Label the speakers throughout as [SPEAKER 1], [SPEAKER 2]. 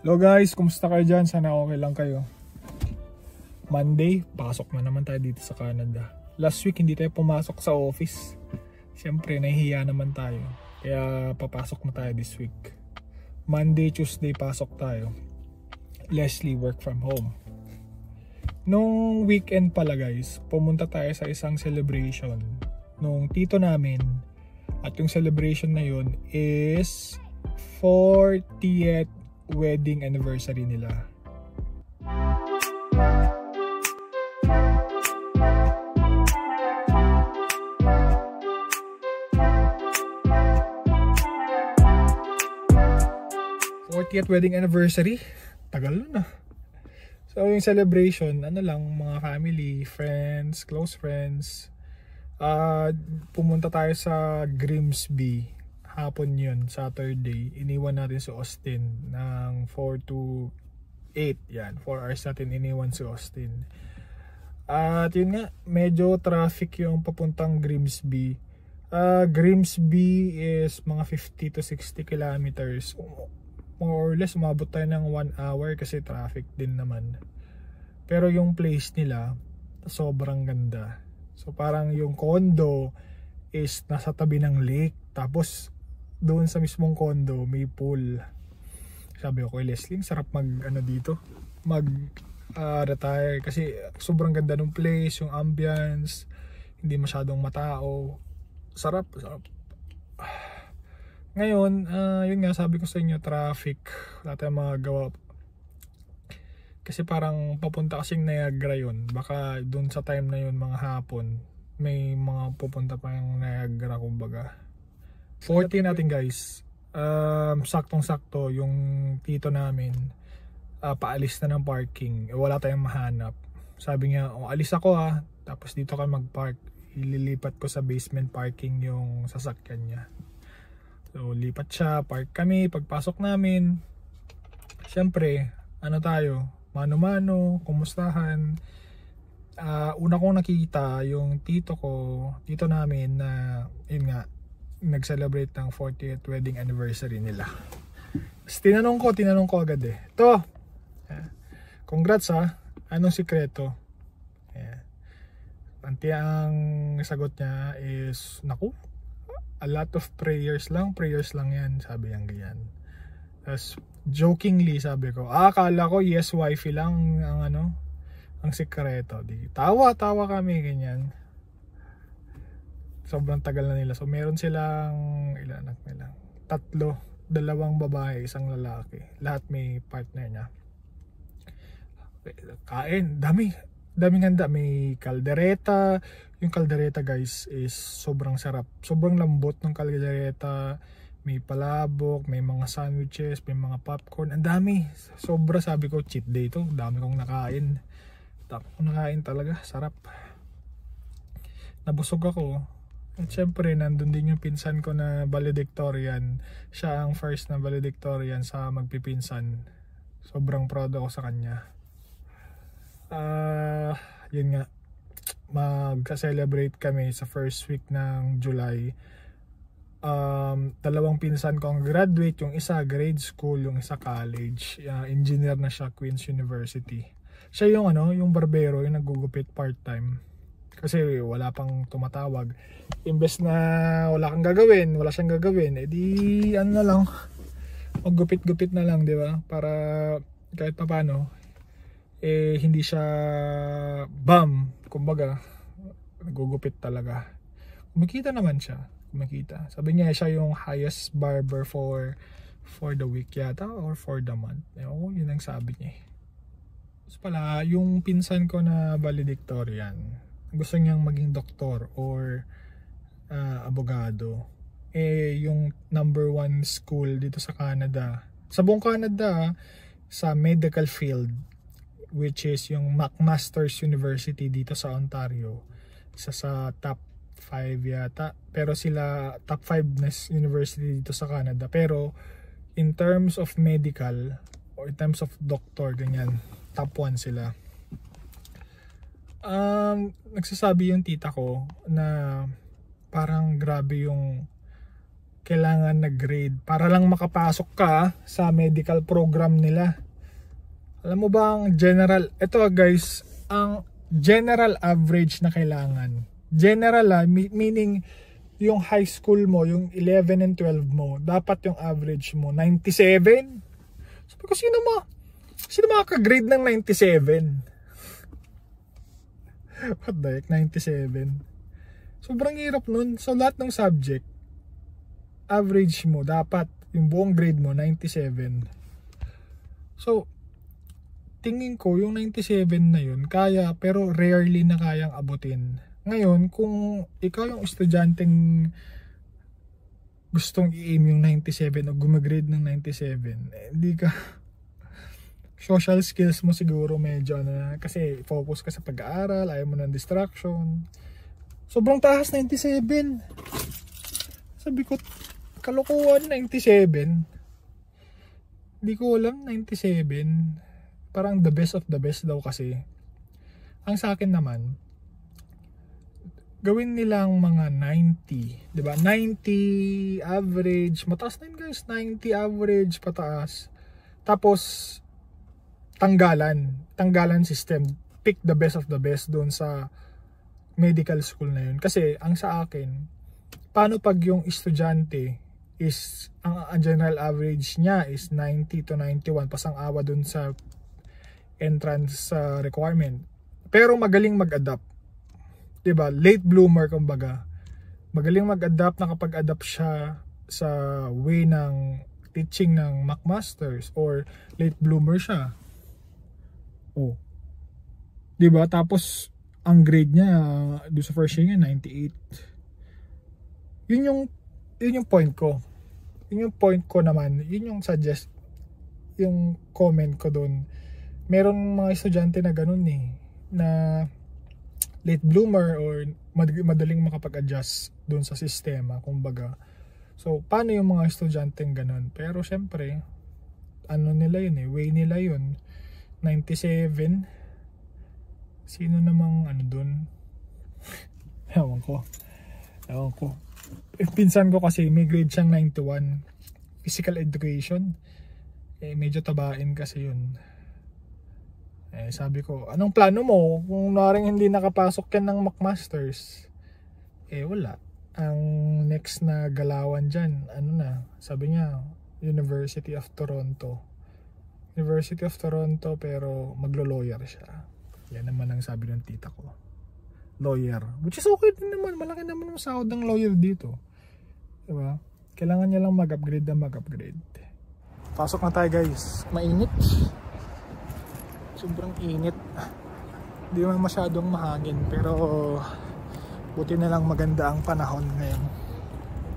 [SPEAKER 1] Hello guys, kumusta kayo dyan? Sana okay lang kayo. Monday, pasok na naman tayo dito sa Canada. Last week hindi tayo pumasok sa office. Siyempre, nahihiya naman tayo. Kaya papasok na tayo this week. Monday, Tuesday, pasok tayo. Leslie, work from home. Nung weekend pala guys, pumunta tayo sa isang celebration nung tito namin. At yung celebration na yun is 40th wedding anniversary nila. Wedding anniversary, tagal na. So yung celebration, ano lang, mga family, friends, close friends. Pumunta tayo sa Grimsby. Hapon yun, Saturday. Iniwan natin si Austin ng 4 to 8. Yan, 4 hours natin iniwan si Austin. At yun nga, medyo traffic yung papuntang Grimsby. Grimsby is mga 50 to 60 kilometers. More or less, umabot tayo ng 1 hour kasi traffic din naman. Pero yung place nila, sobrang ganda. So parang yung condo is nasa tabi ng lake. Tapos doon sa mismong condo may pool. Sabi ko kay Leslie, sarap retire kasi sobrang ganda ng place, yung ambience, hindi masyadong matao. Sarap. Ngayon, yun nga, sabi ko sa inyo, traffic, wala tayong magagawa. Kasi parang papunta kasing Niagara yun. Baka doon sa time na yun, mga hapon, may mga pupunta pa yung Niagara, kumbaga. 40 natin guys, saktong-sakto yung tito namin paalis na ng parking. Wala tayong mahanap. Sabi niya, alis ako tapos dito ka mag-park. Ililipat ko sa basement parking yung sasakyan niya. So lipat siya, park kami. Pagpasok namin, syempre, tayo, mano-mano, kumustahan. Una kong nakita yung tito namin na, yun nga, nag-celebrate ng 40th wedding anniversary nila. Tapos tinanong ko agad ito, congrats anong sikreto? Ang sagot niya is, naku, a lot of prayers lang yan, sabi niya ganyan. Tapos jokingly sabi ko, akala ko yes wifey lang ang sikreto. Tawa kami ganyan. Sobrang tagal na nila. So meron silang ilan anak nila? 3, 2 babae, 1 lalaki. Lahat may partner niya. Kain, daming handa. May kaldereta. Yung kaldereta guys is sobrang sarap. Sobrang lambot ng kaldereta. May palabok, may mga sandwiches, may mga popcorn. Ang dami. Sobra, sabi ko, cheat day to. Dami kong nakain. Talaga. Sarap. Nabusog ako. At syempre, nandun din yung pinsan ko na valedictorian. Siya ang first na valedictorian sa magpipinsan. Sobrang proud ako sa kanya. Yun nga, mag-celebrate kami sa first week ng July. 2 pinsan ko ang graduate. Yung isa grade school, yung isa college. Engineer na siya, Queen's University. Siya yung yung barbero, yung nagugupit part-time. Kasi wala pang tumatawag. Imbes na wala siyang gagawin, edi na lang, maggupit-gupit na lang, di ba? Para kahit pa paano, hindi siya kumbaga, nagugupit talaga. Kumikita naman siya, Sabi niya siya yung highest barber for the week yata, or for the month. Yun ang sabi niya. Tapos pala, yung pinsan ko na valedictorian, gusto niyang maging doktor or abogado. Yung number 1 school dito sa Canada, sa buong Canada, sa medical field, which is yung McMaster's University dito sa Ontario. Isa sa top 5 yata, pero sila top 5 na university dito sa Canada. Pero in terms of medical or in terms of doctor, ganyan, top 1 sila. Nagsasabi yung tita ko na parang grabe yung kailangan na grade para lang makapasok ka sa medical program nila. Alam mo ba ang general, ito guys, ang general average na kailangan. General meaning yung high school mo, yung 11 and 12 mo, dapat yung average mo 97. Sabi ko, sino makaka-grade ng 97? What the heck, 97? Sobrang hirap nun. So lahat ng subject, average mo dapat yung buong grade mo 97. So tingin ko yung 97 na yun kaya, pero rarely na kayang abutin. Ngayon kung ikaw yung estudyanteng gustong i-aim yung 97 o gumagrade ng 97, hindi ka social skills mo siguro medyo na, kasi focus ka sa pag-aaral, ayaw mo ng distraction. Sobrang taas, 97. Sabi ko, kalokohan, 97. Hindi ko alam, 97. Parang the best of the best daw kasi. Ang sa akin naman, gawin nilang mga 90. Diba? 90 average. Mataas na yun guys. 90 average pataas. Tapos, tanggalan system. Pick the best of the best doon sa medical school na yun. Kasi ang sa akin, paano pag yung estudyante is ang general average niya is 90 to 91, pasang-awa dun sa entrance requirement, pero magaling mag-adapt, diba? Late bloomer kumbaga, magaling mag-adapt, nakapag-adapt siya sa way ng teaching ng McMasters, or late bloomer siya, diba? Tapos ang grade niya do sa first year niya 98. Yun yung point ko. Yun yung point ko naman. Yun yung yung comment ko doon. Meron mga estudyante na ganun na late bloomer or madaling makapag-adjust doon sa sistema, kumbaga. So paano yung mga estudyanteng ganun? Pero syempre, ano nila yun way nila yun. 97. Sino namang doon? Ewan ko. Pinsan ko kasi may grade siyang 91. Physical education. Medyo tabain kasi yun. Sabi ko, anong plano mo? Kung naring hindi nakapasok yan ng McMasters, wala. Ang next na galawan dyan, sabi niya, University of Toronto. University of Toronto, pero maglo-lawyer siya. Yan naman ang sabi ng tita ko. Lawyer. Which is okay din naman. Malaki naman ang sahod ng lawyer dito. Diba? Kailangan niya lang mag-upgrade na mag-upgrade. Pasok na tayo guys. Mainit. Sobrang init. Hindi naman masyadong mahangin. Pero buti na lang maganda ang panahon ngayon.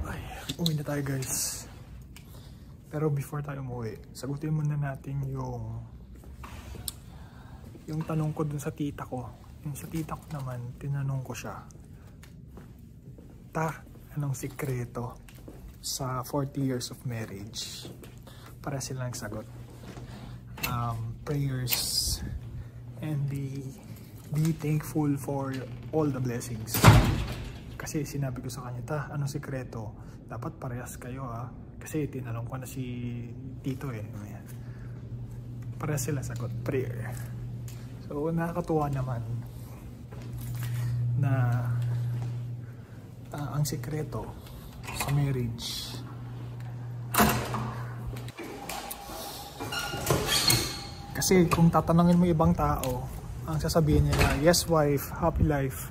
[SPEAKER 1] Ay, uwi na tayo guys. Pero before tayo umuwi, sagutin muna natin yung tanong ko dun sa tita ko. Yung sa tita ko naman, tinanong ko siya, anong sikreto sa 40 years of marriage? Para silang sagot. Prayers and be thankful for all the blessings. Kasi sinabi ko sa kanya, anong sikreto? Dapat parehas kayo Kasi tinanong ko na si tito Parehas sila sagot, prayer. So nakakatuwa naman na ang sikreto sa marriage, kasi kung tatanungin mo ibang tao, ang sasabihin nila, yes wife, happy life.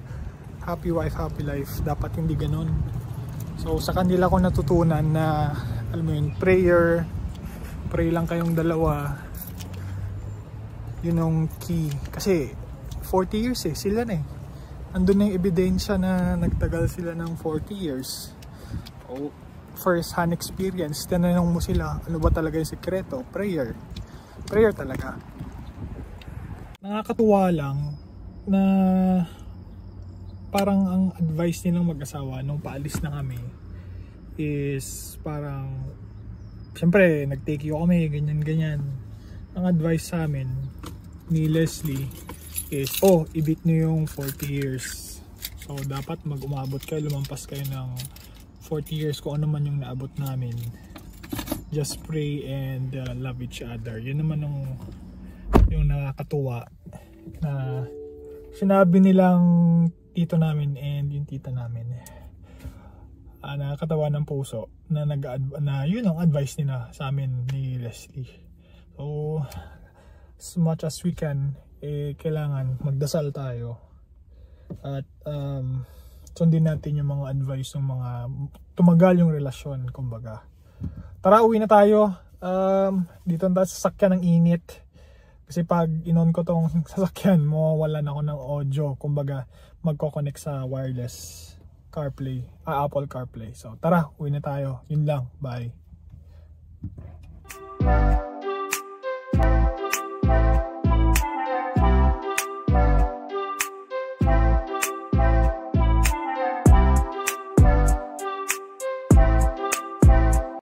[SPEAKER 1] Happy wife, happy life. Dapat hindi ganun. So sa kanila ko natutunan na, alam mo yun, pray lang kayong dalawa. Yun yung key. Kasi 40 years sila na andun na yung ebidensya na nagtagal sila ng 40 years. First hand experience. Tinanong mo sila, ano ba talaga yung sikreto? Prayer talaga. Nakakatuwa lang na parang ang advice nilang mag-asawa nung paalis na kami is parang, syempre nag-take you kami, ganyan. Ang advice sa amin ni Leslie is, i-beat nyo yung 40 years. So dapat umabot kayo, lumampas kayo ng 40 years, kung ano man yung naabot namin, just pray and love each other. Yun naman yung nakakatuwa na sinabi nilang tito namin and yung tita namin. Nakakatawa ng puso na yun ang advice nila sa amin ni Leslie. So as much as we can, kailangan magdasal tayo at sundin natin yung mga advice ng mga tumagal yung relasyon, kumbaga. Tara, uwi na tayo. Dito na tayo sa sasakyan ng init. Kasi pag inon ko tong sasakyan, mawawalan ako ng audio. Kumbaga, magko-connect sa wireless CarPlay, Apple CarPlay. So tara, uwi na tayo. Yun lang. Bye.